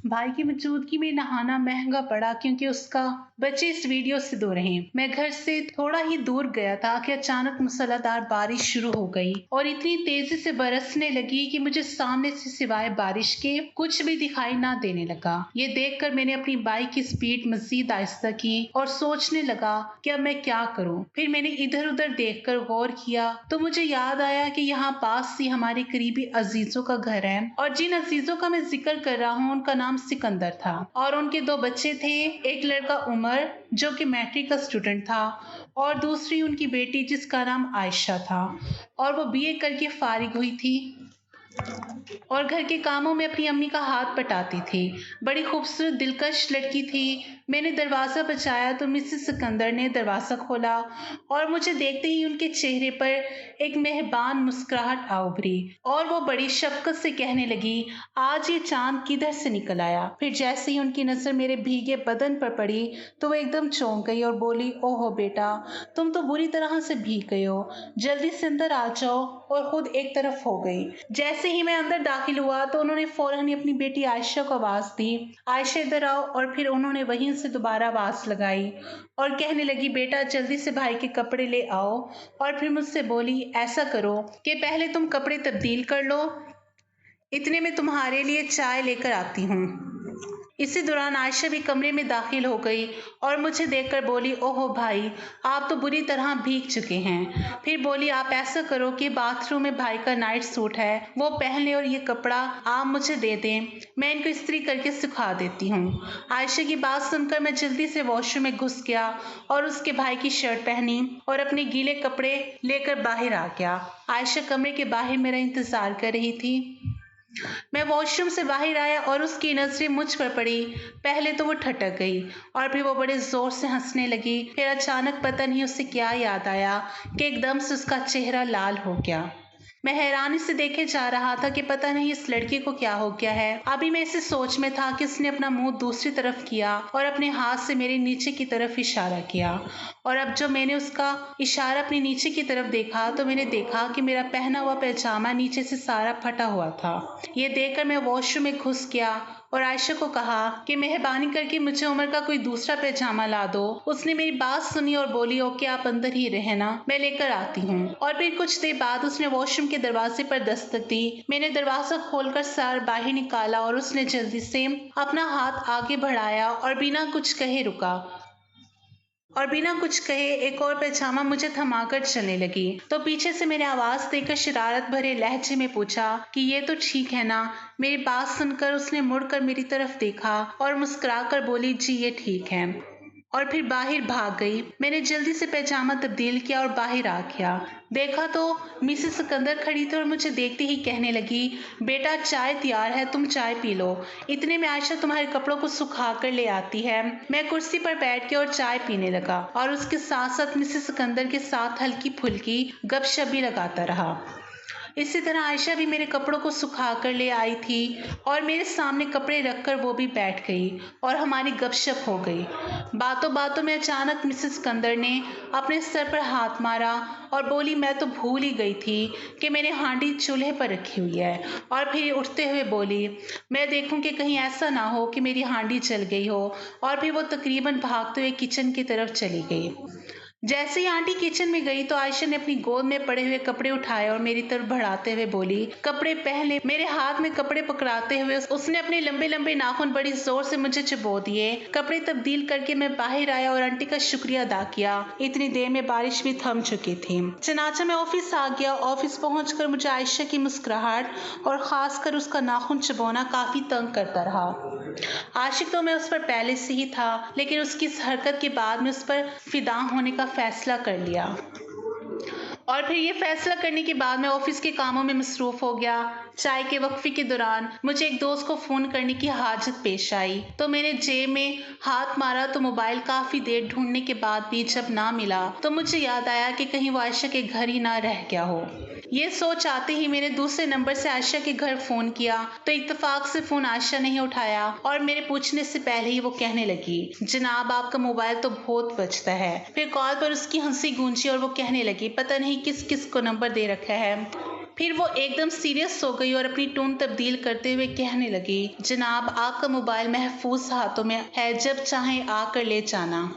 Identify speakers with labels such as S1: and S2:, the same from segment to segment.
S1: भाई की मौजूदगी में नहाना महंगा पड़ा क्योंकि उसका बच्चे इस वीडियो से दूर रहे। मैं घर से थोड़ा ही दूर गया था कि अचानक मूसलाधार बारिश शुरू हो गई और इतनी तेजी से बरसने लगी कि मुझे सामने से सिवाय बारिश के कुछ भी दिखाई ना देने लगा। ये देखकर मैंने अपनी बाइक की स्पीड मजीद आहिस्ता की और सोचने लगा कि अब मैं क्या करूं। फिर मैंने इधर उधर देखकर गौर किया तो मुझे याद आया कि यहाँ पास ही हमारे करीबी अजीजों का घर है और जिन अजीजों का मैं जिक्र कर रहा हूँ उनका नाम सिकंदर था और उनके दो बच्चे थे। एक लड़का उमर जो कि मैट्रिक का स्टूडेंट था और दूसरी उनकी बेटी जिसका नाम आयशा था और वो बीए करके फारिग हुई थी और घर के कामों में अपनी अम्मी का हाथ बटाती थी। बड़ी खूबसूरत दिलकश लड़की थी। मैंने दरवाज़ा बजाया तो मिसेस सिकंदर ने दरवाज़ा खोला और मुझे देखते ही उनके चेहरे पर एक मेहरबान मुस्कुराहट आ उभरी और वो बड़ी शफ़क़त से कहने लगी, आज ये चांद किधर से निकल आया। फिर जैसे ही उनकी नज़र मेरे भीगे बदन पर पड़ी तो वो एकदम चौंक गई और बोली, ओहो बेटा, तुम तो बुरी तरह से भीग गए हो, जल्दी से अंदर आ जाओ। और खुद एक तरफ हो गई। जैसे ही मैं अंदर दाखिल हुआ तो उन्होंने फौरन ही अपनी बेटी आयशा को आवाज़ दी, आयशा इधर आओ। और फिर उन्होंने वहीं से दोबारा आवाज़ लगाई और कहने लगी, बेटा जल्दी से भाई के कपड़े ले आओ। और फिर मुझसे बोली, ऐसा करो कि पहले तुम कपड़े तब्दील कर लो, इतने में तुम्हारे लिए चाय लेकर आती हूँ। इसी दौरान आयशा भी कमरे में दाखिल हो गई और मुझे देखकर बोली, ओहो भाई, आप तो बुरी तरह भीग चुके हैं। फिर बोली, आप ऐसा करो कि बाथरूम में भाई का नाइट सूट है वो पहन ले और ये कपड़ा आप मुझे दे दें, मैं इनको इस्त्री करके सुखा देती हूँ। आयशा की बात सुनकर मैं जल्दी से वॉशरूम में घुस गया और उसके भाई की शर्ट पहनी और अपने गीले कपड़े लेकर बाहर आ गया। आयशा कमरे के बाहर मेरा इंतजार कर रही थी। मैं वॉशरूम से बाहर आया और उसकी नजरें मुझ पर पड़ी। पहले तो वो ठटक गई और फिर वो बड़े जोर से हंसने लगी। फिर अचानक पता नहीं उसे क्या याद आया कि एकदम से उसका चेहरा लाल हो गया। मैं हैरानी से देखे जा रहा था कि पता नहीं इस लड़की को क्या हो गया है। अभी मैं इसी सोच में था कि उसने अपना मुंह दूसरी तरफ किया और अपने हाथ से मेरे नीचे की तरफ इशारा किया। और अब जब मैंने उसका इशारा अपने नीचे की तरफ देखा तो मैंने देखा कि मेरा पहना हुआ पैजामा नीचे से सारा फटा हुआ था। ये देखकर मैं वॉशरूम में घुस गया और आयशा को कहा कि मेहरबानी करके मुझे उमर का कोई दूसरा पैजामा ला दो। उसने मेरी बात सुनी और बोली, ओके आप अंदर ही रहना, मैं लेकर आती हूँ। और फिर कुछ देर बाद उसने वॉशरूम के दरवाजे पर दस्तक दी। मैंने दरवाजा खोलकर सर बाहर निकाला और उसने जल्दी से अपना हाथ आगे बढ़ाया और बिना कुछ कहे एक और पैजामा मुझे थमाकर चलने लगी। तो पीछे से मैंने आवाज देकर शरारत भरे लहजे में पूछा कि ये तो ठीक है ना। मेरी बात सुनकर उसने मुड़कर मेरी तरफ देखा और मुस्कुराकर बोली, जी ये ठीक है, और फिर बाहर भाग गई। मैंने जल्दी से पैजामा तब्दील किया और बाहर आ गया। देखा तो मिसेस सिकंदर खड़ी थी और मुझे देखते ही कहने लगी, बेटा चाय तैयार है, तुम चाय पी लो। इतने में आयशा तुम्हारे कपड़ों को सुखा कर ले आती है। मैं कुर्सी पर बैठ के और चाय पीने लगा और उसके साथ साथ मिसेस सिकंदर के साथ हल्की फुल्की गपशप भी लगाता रहा। इसी तरह आयशा भी मेरे कपड़ों को सुखा कर ले आई थी और मेरे सामने कपड़े रखकर वो भी बैठ गई और हमारी गपशप हो गई। बातों बातों में अचानक मिसेस सिकंदर ने अपने सर पर हाथ मारा और बोली, मैं तो भूल ही गई थी कि मैंने हांडी चूल्हे पर रखी हुई है। और फिर उठते हुए बोली, मैं देखूं कि कहीं ऐसा ना हो कि मेरी हांडी जल गई हो। और फिर वो तकरीबन भागते हुए किचन की तरफ चली गई। जैसे ही आंटी किचन में गई तो आयशा ने अपनी गोद में पड़े हुए कपड़े उठाए और मेरी तरफ बढ़ाते हुए बोली, कपड़े पहन ले। मेरे हाथ में कपड़े पकड़ाते हुए उसने अपने लंबे लंबे नाखून बड़ी जोर से मुझे चुबो दिए। कपड़े तब्दील करके मैं बाहर आया और आंटी का शुक्रिया अदा किया। इतनी देर में बारिश भी थम चुकी थी। चनाचा मैं ऑफिस आ गया। ऑफिस पहुंचकर मुझे आयशा की मुस्कुराहट और खासकर उसका नाखून चुबोना काफी तंग करता रहा। आशिक तो मैं उस पर पहले से ही था, लेकिन उसकी इस हरकत के बाद में उस पर फिदा होने का फैसला कर लिया। और फिर ये फैसला करने के बाद मैं ऑफिस के कामों में मसरूफ हो गया। चाय के वक्फे के दौरान मुझे एक दोस्त को फोन करने की हाजत पेश आई तो मैंने जेब में हाथ मारा तो मोबाइल काफी देर ढूंढने के बाद भी जब ना मिला तो मुझे याद आया कि कहीं वो आयशा के घर ही ना रह गया हो। ये सोच आते ही मैंने दूसरे नंबर से आयशा के घर फोन किया तो इत्तेफाक से फोन आयशा नहीं उठाया और मेरे पूछने से पहले ही वो कहने लगी, जनाब आपका मोबाइल तो बहुत बजता है। फिर कॉल पर उसकी हंसी गूंजी और वो कहने लगी, पता नहीं किस किस को नंबर दे रखा है। फिर वो एकदम सीरियस हो गई और अपनी टोन तब्दील करते हुए कहने लगी, जनाब आपका मोबाइल महफूज हाथों में है, जब चाहें आकर ले जाना।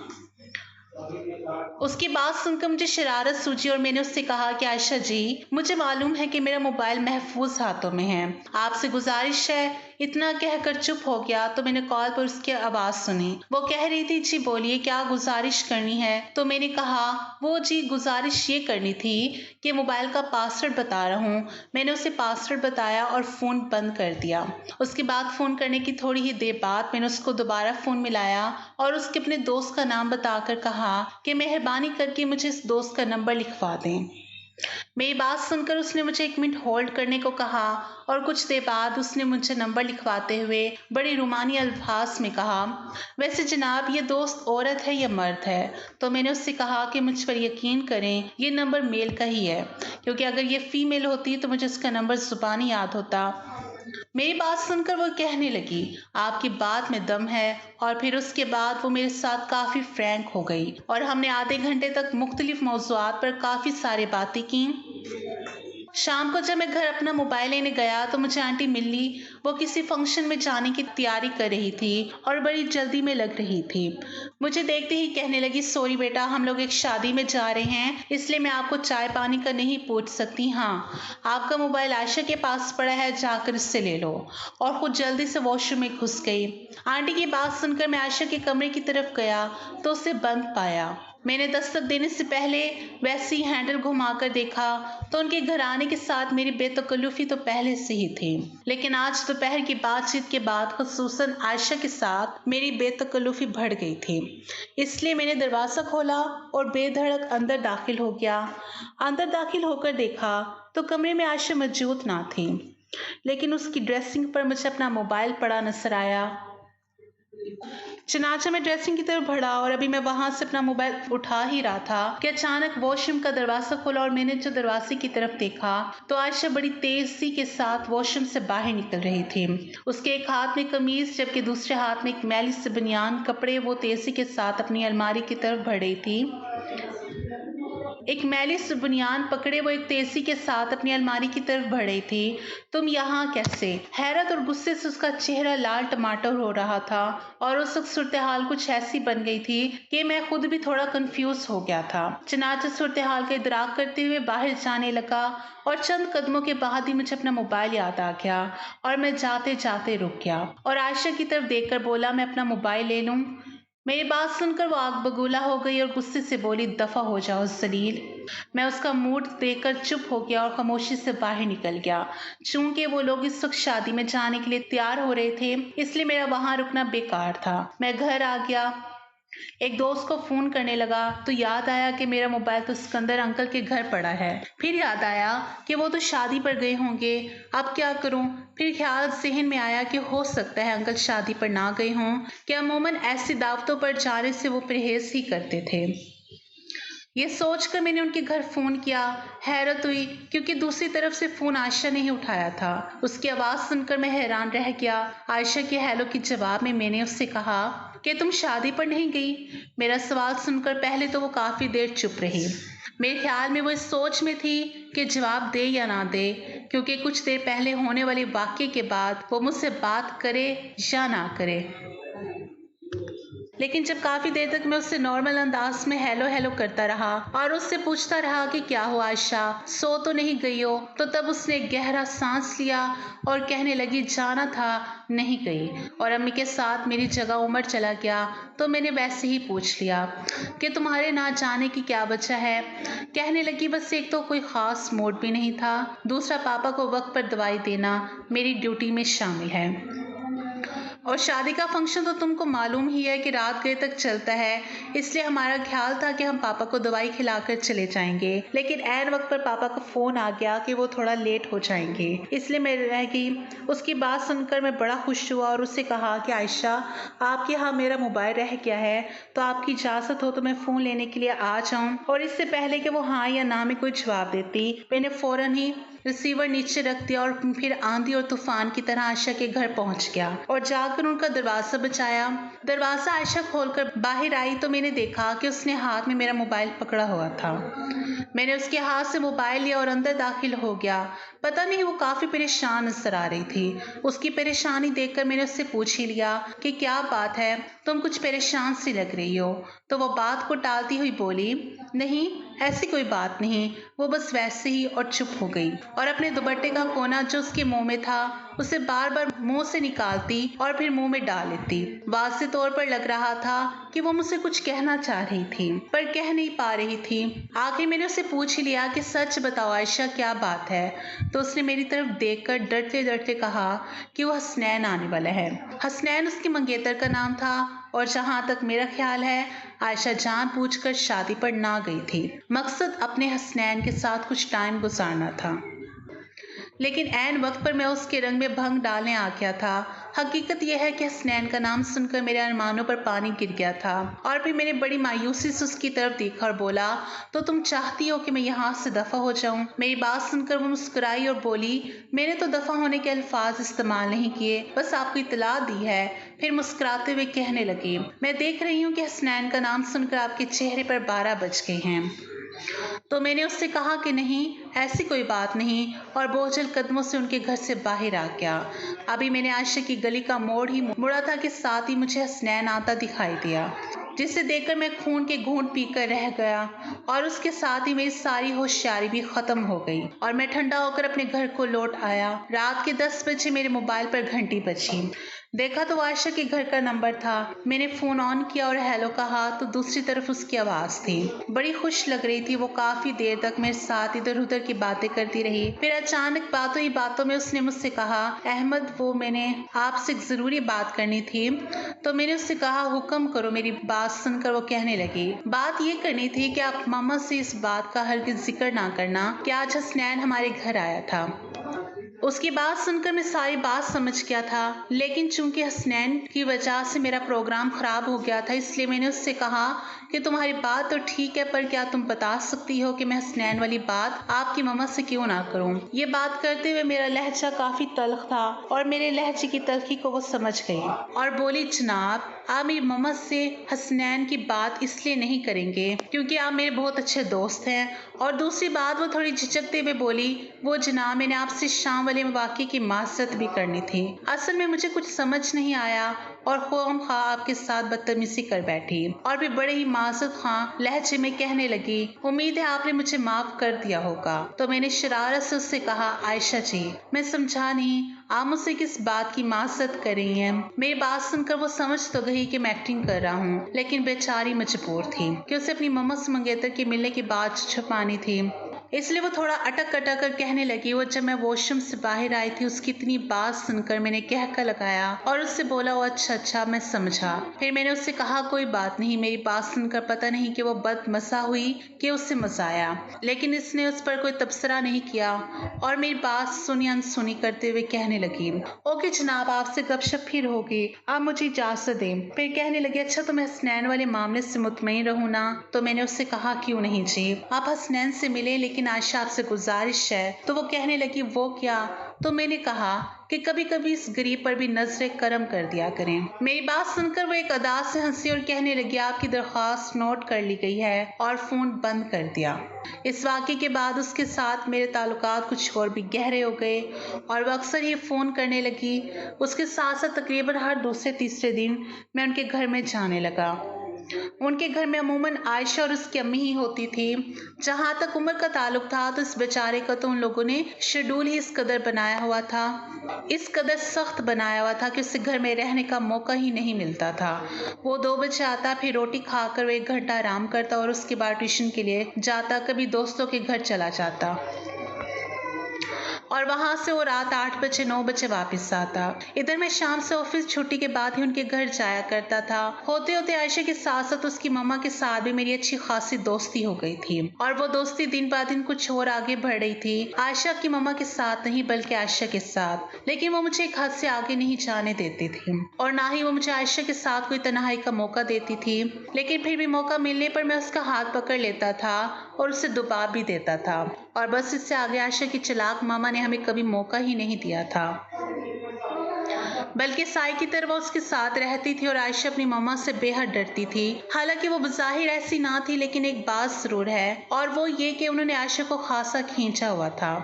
S1: उसकी बात सुनकर मुझे शरारत सूझी और मैंने उससे कहा कि आयशा जी, मुझे मालूम है कि मेरा मोबाइल महफूज हाथों में है, आपसे गुजारिश है। इतना कहकर चुप हो गया तो मैंने कॉल पर उसकी आवाज सुनी। वो कह रही थी, जी बोलिए क्या गुजारिश करनी है। तो मैंने कहा, वो जी गुजारिश ये करनी थी कि मोबाइल का पासवर्ड बता रहा हूँ। मैंने उसे पासवर्ड बताया और फ़ोन बंद कर दिया। उसके बाद फ़ोन करने की थोड़ी ही देर बाद मैंने उसको दोबारा फ़ोन मिलाया और उसके अपने दोस्त का नाम बताकर कहा कि मेहरबानी करके मुझे इस दोस्त का नंबर लिखवा दें। मेरी बात सुनकर उसने मुझे 1 मिनट होल्ड करने को कहा और कुछ देर बाद उसने मुझे नंबर लिखवाते हुए बड़ी रूमानी अल्फाज में कहा, वैसे जनाब ये दोस्त औरत है या मर्द है। तो मैंने उससे कहा कि मुझ पर यकीन करें ये नंबर मेल का ही है, क्योंकि अगर ये फीमेल होती तो मुझे उसका नंबर ज़ुबानी याद होता। मेरी बात सुनकर वो कहने लगी, आपकी बात में दम है। और फिर उसके बाद वो मेरे साथ काफ़ी फ्रैंक हो गई और हमने आधे घंटे तक मुख्तलिफ मौज़ूआत पर काफ़ी सारी बातें की। शाम को जब मैं घर अपना मोबाइल लेने गया तो मुझे आंटी मिली। वो किसी फंक्शन में जाने की तैयारी कर रही थी और बड़ी जल्दी में लग रही थी। मुझे देखते ही कहने लगी, सॉरी बेटा, हम लोग एक शादी में जा रहे हैं, इसलिए मैं आपको चाय पानी का नहीं पूछ सकती। हाँ, आपका मोबाइल आयशा के पास पड़ा है, जाकर इससे ले लो। और खुद जल्दी से वॉशरूम में घुस गई। आंटी की बात सुनकर मैं आयशा के कमरे की तरफ गया तो उसे बंद पाया। मैंने दस्तक देने से पहले वैसे ही हैंडल घुमाकर देखा तो उनके घर आने के साथ मेरी बेतकल्लुफ़ी तो पहले से ही थी, लेकिन आज दोपहर की बातचीत के बाद खुसूसन आयशा के साथ मेरी बेतकल्लुफ़ी बढ़ गई थी। इसलिए मैंने दरवाज़ा खोला और बेधड़क अंदर दाखिल हो गया। अंदर दाखिल होकर देखा तो कमरे में आयशा मौजूद ना थी, लेकिन उसकी ड्रेसिंग पर मुझे अपना मोबाइल पड़ा नजर आया। चनाचा मैं ड्रेसिंग की तरफ बढ़ा और अभी मैं वहां से अपना मोबाइल उठा ही रहा था कि अचानक वॉशरूम का दरवाजा खोला और मैंने जो दरवाजे की तरफ देखा तो आयशा बड़ी तेजी के साथ वॉशरूम से बाहर निकल रही थी। उसके एक हाथ में कमीज जबकि दूसरे हाथ में एक मैली से बनियान कपड़े वो तेजी के साथ अपनी अलमारी की तरफ बढ़ रही थी। एक मैली से बुनियान पकड़े वो एक तेजी के साथ अपनी अलमारी की तरफ बढ़ रही थी। तुम यहाँ कैसे? हैरत और गुस्से से उसका चेहरा लाल टमाटर हो रहा था और उस वक्त सूरत हाल कुछ ऐसी बन गई थी कि मैं खुद भी थोड़ा कंफ्यूज हो गया था। चनाचा सूरत हाल का इदराक करते हुए बाहर जाने लगा और चंद कदमों के बाद ही मुझे अपना मोबाइल याद आ गया और मैं जाते जाते रुक गया और आयशा की तरफ देखकर बोला, मैं अपना मोबाइल ले लूं? मेरी बात सुनकर वो आग बगूला हो गई और गुस्से से बोली, दफा हो जाओ जलील। मैं उसका मूड देखकर चुप हो गया और खामोशी से बाहर निकल गया। चूंकि वो लोग इस वक्त शादी में जाने के लिए तैयार हो रहे थे, इसलिए मेरा वहां रुकना बेकार था। मैं घर आ गया, एक दोस्त को फोन करने लगा तो याद आया कि मेरा मोबाइल तो सिकंदर अंकल के घर पड़ा है। फिर याद आया कि वो तो शादी पर गए होंगे, अब क्या करूं? फिर ख्याल जहन में आया कि हो सकता है अंकल शादी पर ना गए हों, कि अमूमन ऐसी दावतों पर जाने से वो परहेज ही करते थे। ये सोचकर मैंने उनके घर फ़ोन किया। हैरत हुई क्योंकि दूसरी तरफ से फ़ोन आयशा ने ही उठाया था। उसकी आवाज़ सुनकर मैं हैरान रह गया। आयशा के हेलो के जवाब में मैंने उससे कहा कि तुम शादी पर नहीं गई। मेरा सवाल सुनकर पहले तो वो काफ़ी देर चुप रही। मेरे ख्याल में वो इस सोच में थी कि जवाब दे या ना दे, क्योंकि कुछ देर पहले होने वाले वाक़ये के बाद वो मुझसे बात करे या ना करे। लेकिन जब काफ़ी देर तक मैं उससे नॉर्मल अंदाज में हेलो हेलो करता रहा और उससे पूछता रहा कि क्या हुआ आयशा, सो तो नहीं गई हो, तो तब उसने एक गहरा सांस लिया और कहने लगी, जाना था, नहीं गई, और अम्मी के साथ मेरी जगह उमर चला गया तो मैंने वैसे ही पूछ लिया कि तुम्हारे ना जाने की क्या वजह है। कहने लगी, बस एक तो कोई ख़ास मूड भी नहीं था, दूसरा पापा को वक्त पर दवाई देना मेरी ड्यूटी में शामिल है, और शादी का फंक्शन तो तुमको मालूम ही है कि रात गए तक चलता है, इसलिए हमारा ख्याल था कि हम पापा को दवाई खिलाकर चले जाएंगे, लेकिन ऐन वक्त पर पापा का फ़ोन आ गया कि वो थोड़ा लेट हो जाएंगे, इसलिए मैं रह गई। उसकी बात सुनकर मैं बड़ा खुश हुआ और उससे कहा कि आयशा, आपके यहाँ मेरा मोबाइल रह गया है, तो आपकी इजाज़त हो तो मैं फ़ोन लेने के लिए आ जाऊँ। और इससे पहले कि वो हाँ या ना में कोई जवाब देती, मैंने फ़ौरन ही रिसीवर नीचे रख दिया और फिर आंधी और तूफान की तरह आयशा के घर पहुंच गया और जाकर जाकर उनका दरवाज़ा बचाया। दरवाज़ा आयशा खोलकर बाहर आई तो मैंने देखा कि उसने हाथ में मेरा मोबाइल पकड़ा हुआ था। मैंने उसके हाथ से मोबाइल लिया और अंदर दाखिल हो गया। पता नहीं वो काफ़ी परेशान नजर आ रही थी। उसकी परेशानी देखकर मैंने उससे पूछ ही लिया कि क्या बात है, तुम कुछ परेशान सी लग रही हो। तो वो बात को टालती हुई बोली, नहीं ऐसी कोई बात नहीं, वो बस वैसे ही, और चुप हो गई और अपने दुपट्टे का कोना जो उसके मुंह में था उसे बार बार मुंह से निकालती और फिर मुंह में डाल लेती। वाज़े तौर पर लग रहा था कि वो मुझसे कुछ कहना चाह रही थी पर कह नहीं पा रही थी। आखिर मैंने उससे पूछ ही लिया कि सच बताओ आयशा, क्या बात है। तो उसने मेरी तरफ देखकर डरते डरते कहा कि वो हसनैन आने वाला है। हसनैन उसके मंगेतर का नाम था और जहाँ तक मेरा ख्याल है आयशा जानबूझकर शादी पर ना गई थी। मकसद अपने हसनैन के साथ कुछ टाइम गुजारना था, लेकिन ऐन वक्त पर मैं उसके रंग में भंग डालने आ गया था। हकीकत यह है कि हसनैन का नाम सुनकर मेरे अरमानों पर पानी गिर गया था और फिर मैंने बड़ी मायूसी से उसकी तरफ देखा और बोला, तो तुम चाहती हो कि मैं यहाँ से दफ़ा हो जाऊँ। मेरी बात सुनकर वो मुस्कुराई और बोली, मैंने तो दफ़ा होने के अल्फाज इस्तेमाल नहीं किए, बस आपको इतला दी है। फिर मुस्कुराते हुए कहने लगी, मैं देख रही हूँ कि हसनैन का नाम सुनकर आपके चेहरे पर 12 बज गए हैं। तो मैंने उससे कहा कि नहीं ऐसी कोई बात नहीं और बोझल कदमों से उनके घर से बाहर आ गया। अभी मैंने आयशा की गली का मोड़ ही मुड़ा था कि साथ ही मुझे हसनैन आता दिखाई दिया, जिसे देखकर मैं खून के घूंट पीकर रह गया और उसके साथ ही मेरी सारी होशियारी भी खत्म हो गई और मैं ठंडा होकर अपने घर को लौट आया। रात के 10 बजे मेरे मोबाइल पर घंटी बजी। देखा तो आयशा के घर का नंबर था। मैंने फोन ऑन किया और हेलो कहा तो दूसरी तरफ उसकी आवाज थी। बड़ी खुश लग रही थी। वो काफी देर तक मेरे साथ इधर उधर की बातें करती रही। फिर अचानक बातों ही बातों में उसने मुझसे कहा, अहमद वो मैंने आपसे एक जरूरी बात करनी थी। तो मैंने उससे कहा, हुक्म करो। मेरी बात सुनकर वो कहने लगी, बात ये करनी थी कि आप मामा से इस बात का हरगिज़ जिक्र ना करना कि आज हसनैन हमारे घर आया था। उसकी बात सुनकर मैं सारी बात समझ गया था, लेकिन चूंकि हसनैन की वजह से मेरा प्रोग्राम खराब हो गया था, इसलिए मैंने उससे कहा कि तुम्हारी बात तो ठीक है, पर क्या तुम बता सकती हो कि मैं हसनैन वाली बात आपकी मम्मा से क्यों ना करूं। ये बात करते हुए मेरा लहजा काफी तल्ख था और मेरे लहजे की तल्खी को वो समझ गई और बोली, जनाब आप मेरी मम्मा से हसनैन की बात इसलिए नहीं करेंगे क्योंकि आप मेरे बहुत अच्छे दोस्त हैं। और दूसरी बात, वो थोड़ी झिझकते हुए बोली, वो जनाब मैंने आपसे शाम वाले वाक़े की माज़रत भी करनी थी। असल में मुझे कुछ समझ नहीं आया और ख़ौम खा आपके साथ बदतमीजी कर बैठी। और फिर बड़े ही माज़रत खां लहजे में कहने लगी, उम्मीद है आपने मुझे माफ़ कर दिया होगा। तो मैंने शरारत से उससे कहा, आयशा जी मैं समझा नहीं, आप मुझसे किस बात की माज़रत कर रही हैं। मेरी बात सुनकर वो समझ तो गई कि मैं एक्टिंग कर रहा हूँ, लेकिन बेचारी मजबूर थी कि उसे अपनी मम्मा से मंगेतर के मिलने की बात छुपानी थी। इसलिए वो थोड़ा अटक अटक कर कहने लगी, वो जब मैं वॉशरूम से बाहर आई थी उसकी इतनी बात सुनकर मैंने कहका लगाया और उससे बोला, वो अच्छा मैं समझा। फिर मैंने उससे कहा, कोई बात नहीं। मेरी बात सुनकर पता नहीं कि वो बदमज़ा हुई कि उससे मज़ा आया, लेकिन इसने उस पर कोई तबसरा नहीं किया और मेरी बात सुनी अनसुनी करते हुए कहने लगी, ओके जनाब आपसे गपशप फिर होगी, आप मुझे इजाज़त दें। फिर कहने लगी, अच्छा तो मैं हसनैन वाले मामले से मुतमईन रहूँ ना। तो मैंने उससे कहा, क्यों नहीं जी, आप हसनैन से मिले, लेकिन आयशा आपसे गुजारिश है। तो वो कहने लगी, वो क्या। तो मैंने कहा कि कभी कभी इस गरीब पर भी नजरे करम कर दिया करें। मेरी बात सुनकर वो एक अदा से हंसी और कहने लगी, आपकी दरख्वास्त नोट कर ली गई है, और फोन बंद कर दिया। इस वाक़े के बाद उसके साथ मेरे ताल्लुकात कुछ और भी गहरे हो गए और वो अक्सर ही फ़ोन करने लगी। उसके साथ साथ तकरीबन हर दूसरे तीसरे दिन मैं उनके घर में जाने लगा। उनके घर में अमूमन आयशा और उसकी अम्मी ही होती थी। जहाँ तक उम्र का ताल्लुक था तो इस बेचारे का तो उन लोगों ने शेड्यूल ही इस कदर बनाया हुआ था, इस कदर सख्त बनाया हुआ था कि उसे घर में रहने का मौका ही नहीं मिलता था। वो 2 बजे आता, फिर रोटी खाकर वो 1 घंटा आराम करता और उसके बाद ट्यूशन के लिए जाता, कभी दोस्तों के घर चला जाता और वहां से वो रात 8 बजे 9 बजे वापस आता। इधर मैं शाम से ऑफिस छुट्टी के बाद ही उनके घर जाया करता था। होते होते आयशा के साथ साथ उसकी मम्मा के साथ भी मेरी अच्छी खासी दोस्ती हो गई थी और वो दोस्ती दिन ब दिन कुछ और आगे बढ़ रही थी। आयशा की मम्मा के साथ नहीं बल्कि आयशा के साथ, लेकिन वो मुझे एक हद से आगे नहीं जाने देती थी और ना ही वो मुझे आयशा के साथ कोई तन्हाई का मौका देती थी। लेकिन फिर भी मौका मिलने पर मैं उसका हाथ पकड़ लेता था और उसे दबाव भी देता था और बस इससे आगे आयशा की चालाक मामा ने हमें कभी मौका ही नहीं दिया था। बल्कि साई की तरह वो उसके साथ रहती थी और आयशा अपनी मम्मा से बेहद डरती थी। हालांकि वो बज़ाहिर ऐसी ना थी, लेकिन एक बात जरूर है और वो ये कि उन्होंने आयशा को खासा खींचा हुआ था।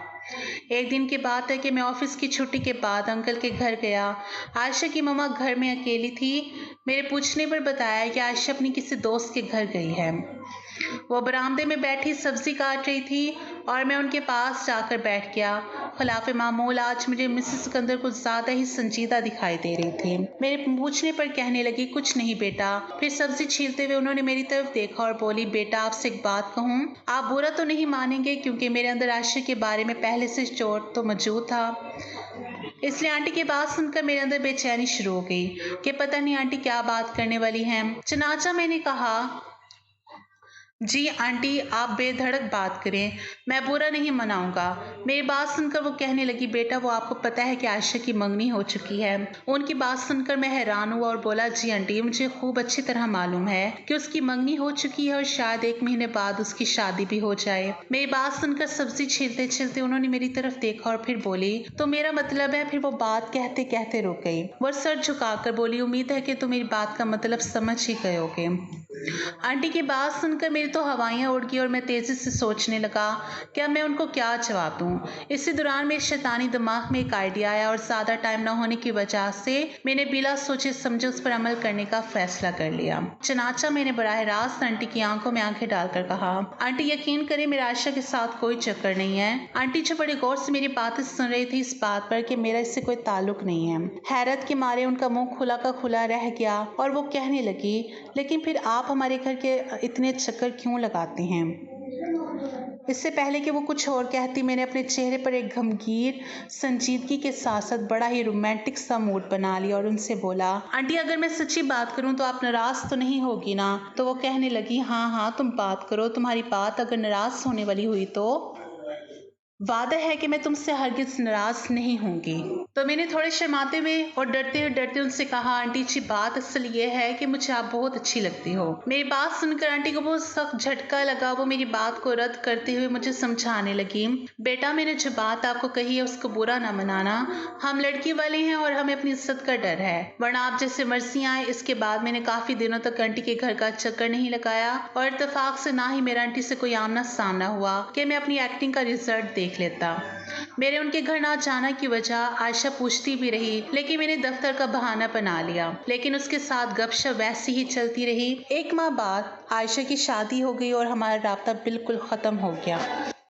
S1: एक दिन की बात है कि मैं ऑफिस की छुट्टी के बाद अंकल के घर गया। आयशा की मम्मा घर में अकेली थी। मेरे पूछने पर बताया कि आयशा अपनी किसी दोस्त के घर गई है। वो बरामदे में बैठी सब्जी काट रही थी और मैं उनके पास जाकर बैठ गया। खिलाफ मामूल आज मुझे मिसेस सिकंदर कुछ ज्यादा ही संजीदा दिखाई दे रही थी। मेरे पूछने पर कहने लगी, कुछ नहीं बेटा। फिर सब्जी छीलते हुए उन्होंने मेरी तरफ देखा और बोली, बेटा आपसे एक बात कहूँ, आप बुरा तो नहीं मानेंगे क्योंकि मेरे अंदर आयशा के बारे में पहले से चोट तो मौजूद था। इसलिए आंटी की बात सुनकर मेरे अंदर बेचैनी शुरू हो गई कि पता नहीं आंटी क्या बात करने वाली हैं। चनाचा मैंने कहा, जी आंटी आप बेधड़क बात करें, मैं बुरा नहीं मनाऊंगा। मेरी बात सुनकर वो कहने लगी, बेटा वो आपको पता है कि आयशा की मंगनी हो चुकी है। उनकी बात सुनकर मैं हैरान हुआ और बोला, जी आंटी मुझे खूब अच्छी तरह मालूम है कि उसकी मंगनी हो चुकी है और शायद 1 महीने बाद उसकी शादी भी हो जाए। मेरी बात सुनकर सब्जी छीलते छीलते उन्होंने मेरी तरफ देखा और फिर बोली, तो मेरा मतलब है। फिर वो बात कहते कहते रुक गई। वो सर झुकाकर बोली, उम्मीद है कि तुम मेरी बात का मतलब समझ ही गए होगे। आंटी की बात सुनकर मेरी तो हवाइयाँ उड़ गई और मैं तेजी से सोचने लगा कि अब मैं उनको क्या जवाब दूं। इसी दौरान मेरे शैतानी दिमाग में एक आइडिया आया और ज्यादा टाइम न होने की वजह से मैंने बिला सोचे समझे उस पर अमल करने का फैसला कर लिया। चनाचा मैंने बराह रास्त आंटी की आंखों में आंखें डालकर कहा, आंटी यकीन करें मेरा आयशा के साथ कोई चक्कर नहीं है। आंटी जो बड़े गौर से मेरी बातें सुन रही थी इस बात पर कि मेरा इससे कोई ताल्लुक नहीं है। हैरत के मारे उनका मुंह खुला का खुला रह गया और वो कहने लगी, लेकिन फिर आप हमारे घर के इतने चक्कर क्यों लगाते हैं? इससे पहले कि वो कुछ और कहती, मैंने अपने चेहरे पर एक गंभीर संजीदगी के साथ साथ बड़ा ही रोमांटिक सा मूड बना लिया और उनसे बोला, आंटी अगर मैं सच्ची बात करूं तो आप नाराज तो नहीं होगी ना? तो वो कहने लगी, हाँ हाँ तुम बात करो, तुम्हारी बात अगर नाराज होने वाली हुई तो वादा है कि मैं तुमसे हरगिज नाराज नहीं होंगी। तो मैंने थोड़े शर्माते हुए और डरते उनसे कहा, आंटी जी बात असल ये है कि मुझे आप बहुत अच्छी लगती हो। मेरी बात सुनकर आंटी को बहुत सख्त झटका लगा। वो मेरी बात को रद्द करते हुए मुझे समझाने लगी, बेटा मैंने जो बात आपको कही है उसको बुरा ना मनाना। हम लड़की वाले हैं और हमें अपनी इज्जत का डर है, वरना आप जैसे मर्जी आए। इसके बाद मैंने काफी दिनों तक आंटी के घर का चक्कर नहीं लगाया और इत्तेफाक से ना ही मेरा आंटी से कोई आमना सामना हुआ कि मैं अपनी एक्टिंग का रिजल्ट देख लेता। मेरे उनके घर ना जाना की वजह आयशा पूछती भी रही, लेकिन मैंने दफ्तर का बहाना बना लिया। लेकिन उसके साथ गपशप वैसी ही चलती रही। 1 माह बाद आयशा की शादी हो गई और हमारा राब्ता बिल्कुल खत्म हो गया।